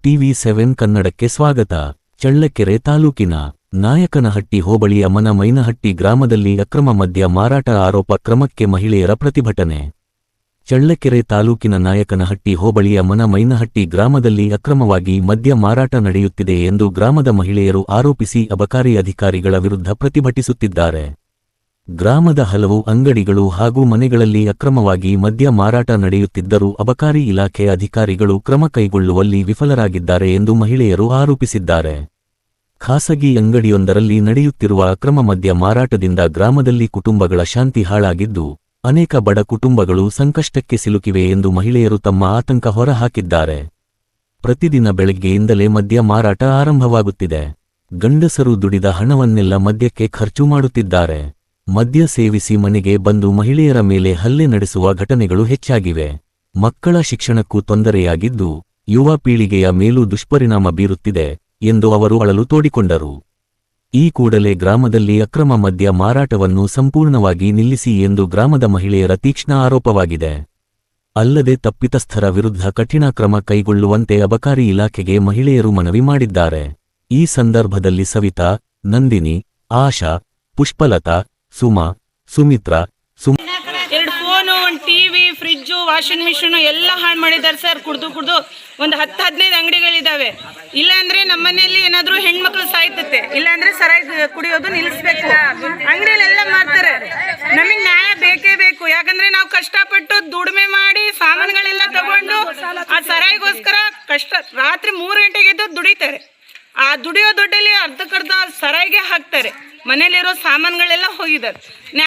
TV7 ಕನ್ನಡಕ್ಕೆ ಸ್ವಾಗತ. ಚಳ್ಳಕೆರೆ ತಾಲೂಕಿನ ನಾಯಕನಹಟ್ಟಿ ಹೋಬಳಿಯ ಮನಮೈನಹಟ್ಟಿ ಗ್ರಾಮದಲ್ಲಿ ಅಕ್ರಮ ಮದ್ಯ ಮಾರಾಟ ಆರೋಪ ಕ್ರಮಕ್ಕೆ ಮಹಿಳೆಯರ ಪ್ರತಿಭಟನೆ. ಚಳ್ಳಕೆರೆ ತಾಲೂಕಿನ ನಾಯಕನಹಟ್ಟಿ ಹೋಬಳಿಯ ಮನಮೈನಹಟ್ಟಿ ಗ್ರಾಮದಲ್ಲಿ ಅಕ್ರಮವಾಗಿ ಮದ್ಯ ಮಾರಾಟ ನಡೆಯುತ್ತಿದೆ ಎಂದು ಗ್ರಾಮದ ಮಹಿಳೆಯರು ಆರೋಪಿಸಿ ಅಬಕಾರಿ ಅಧಿಕಾರಿಗಳ ವಿರುದ್ಧ ಪ್ರತಿಭಟಿಸುತ್ತಿದ್ದಾರೆ. ಗ್ರಾಮದ ಹಲವು ಅಂಗಡಿಗಳು ಹಾಗೂ ಮನೆಗಳಲ್ಲಿ ಅಕ್ರಮವಾಗಿ ಮದ್ಯ ಮಾರಾಟ ನಡೆಯುತ್ತಿದ್ದರೂ ಅಬಕಾರಿ ಇಲಾಖೆ ಅಧಿಕಾರಿಗಳು ಕ್ರಮ ಕೈಗೊಳ್ಳುವಲ್ಲಿ ವಿಫಲರಾಗಿದ್ದಾರೆ ಎಂದು ಮಹಿಳೆಯರು ಆರೋಪಿಸಿದ್ದಾರೆ. ಖಾಸಗಿ ಅಂಗಡಿಯೊಂದರಲ್ಲಿ ನಡೆಯುತ್ತಿರುವ ಅಕ್ರಮ ಮದ್ಯ ಮಾರಾಟದಿಂದ ಗ್ರಾಮದಲ್ಲಿ ಕುಟುಂಬಗಳ ಶಾಂತಿ ಹಾಳಾಗಿದ್ದು, ಅನೇಕ ಬಡ ಕುಟುಂಬಗಳು ಸಂಕಷ್ಟಕ್ಕೆ ಸಿಲುಕಿವೆ ಎಂದು ಮಹಿಳೆಯರು ತಮ್ಮ ಆತಂಕ ಹೊರಹಾಕಿದ್ದಾರೆ. ಪ್ರತಿದಿನ ಬೆಳಗ್ಗೆಯಿಂದಲೇ ಮದ್ಯ ಮಾರಾಟ ಆರಂಭವಾಗುತ್ತಿದೆ. ಗಂಡಸರು ದುಡಿದ ಹಣವನ್ನೆಲ್ಲ ಮದ್ಯಕ್ಕೆ ಖರ್ಚು ಮಾಡುತ್ತಿದ್ದಾರೆ. ಮದ್ಯ ಸೇವಿಸಿ ಮನೆಗೆ ಬಂದು ಮಹಿಳೆಯರ ಮೇಲೆ ಹಲ್ಲೆ ನಡೆಸುವ ಘಟನೆಗಳು ಹೆಚ್ಚಾಗಿವೆ. ಮಕ್ಕಳ ಶಿಕ್ಷಣಕ್ಕೂ ತೊಂದರೆಯಾಗಿದ್ದು, ಯುವ ಪೀಳಿಗೆಯ ಮೇಲೂ ದುಷ್ಪರಿಣಾಮ ಬೀರುತ್ತಿದೆ ಎಂದು ಅವರು ಅಳಲು ತೋಡಿಕೊಂಡರು. ಈ ಕೂಡಲೇ ಗ್ರಾಮದಲ್ಲಿ ಅಕ್ರಮ ಮದ್ಯ ಮಾರಾಟವನ್ನು ಸಂಪೂರ್ಣವಾಗಿ ನಿಲ್ಲಿಸಿ ಎಂದು ಗ್ರಾಮದ ಮಹಿಳೆಯರ ತೀಕ್ಷ್ಣ ಆರೋಪವಾಗಿದೆ. ಅಲ್ಲದೆ ತಪ್ಪಿತಸ್ಥರ ವಿರುದ್ಧ ಕಠಿಣ ಕ್ರಮ ಕೈಗೊಳ್ಳುವಂತೆ ಅಬಕಾರಿ ಇಲಾಖೆಗೆ ಮಹಿಳೆಯರು ಮನವಿ ಮಾಡಿದ್ದಾರೆ. ಈ ಸಂದರ್ಭದಲ್ಲಿ ಸವಿತಾ, ನಂದಿನಿ, ಆಶಾ, ಪುಷ್ಪಲತಾ, ಸುಮಾ, ಸುಮಿತ್ರಾ, ಎರಡು ಫೋನು, ಒಂದು ಟಿವಿ, ಫ್ರಿಜ್ಜು, ವಾಷಿಂಗ್ ಮಿಷಿನು ಎಲ್ಲ ಹಾಳು ಮಾಡಿದ್ದಾರೆ ಸರ್. ಕುಡ್ದು ಒಂದು 10-15 ಅಂಗಡಿಗಳಿದಾವೆ. ಇಲ್ಲಾಂದ್ರೆ ನಮ್ಮ ಮನೆಯಲ್ಲಿ ಏನಾದರೂ ಹೆಣ್ಮಕ್ಳು ಸಾಯ್ತತೆ, ಇಲ್ಲಾಂದ್ರೆ ಸರಾಯಿ ಕುಡಿಯೋದು ನಿಲ್ಲಿಸ್ಬೇಕು. ಅಂಗಡಿಯಲ್ಲೆಲ್ಲ ಮಾಡ್ತಾರೆ. ನಮಗೆ ನ್ಯಾಯ ಬೇಕೇ ಬೇಕು. ಯಾಕಂದ್ರೆ ನಾವು ಕಷ್ಟಪಟ್ಟು ದುಡಿಮೆ ಮಾಡಿ ಸಾಮಾನುಗಳೆಲ್ಲ ತಗೊಂಡು ಆ ಸರಾಯಿಗೋಸ್ಕರ ರಾತ್ರಿ 3 ಗಂಟೆಗೆ ಎದ್ದು ದುಡಿತಾರೆ. ಆ ದುಡಿಯೋ ದುಡ್ಡಲ್ಲಿ ಅರ್ಧಕ್ಕರ್ಧ ಸರಾಯಿಗೆ ಹಾಕ್ತಾರೆ. ಮನೇಲಿರೋ ಸಾಮಾನುಗಳೆಲ್ಲ ಹೋಗಿದ್ದಾರೆ.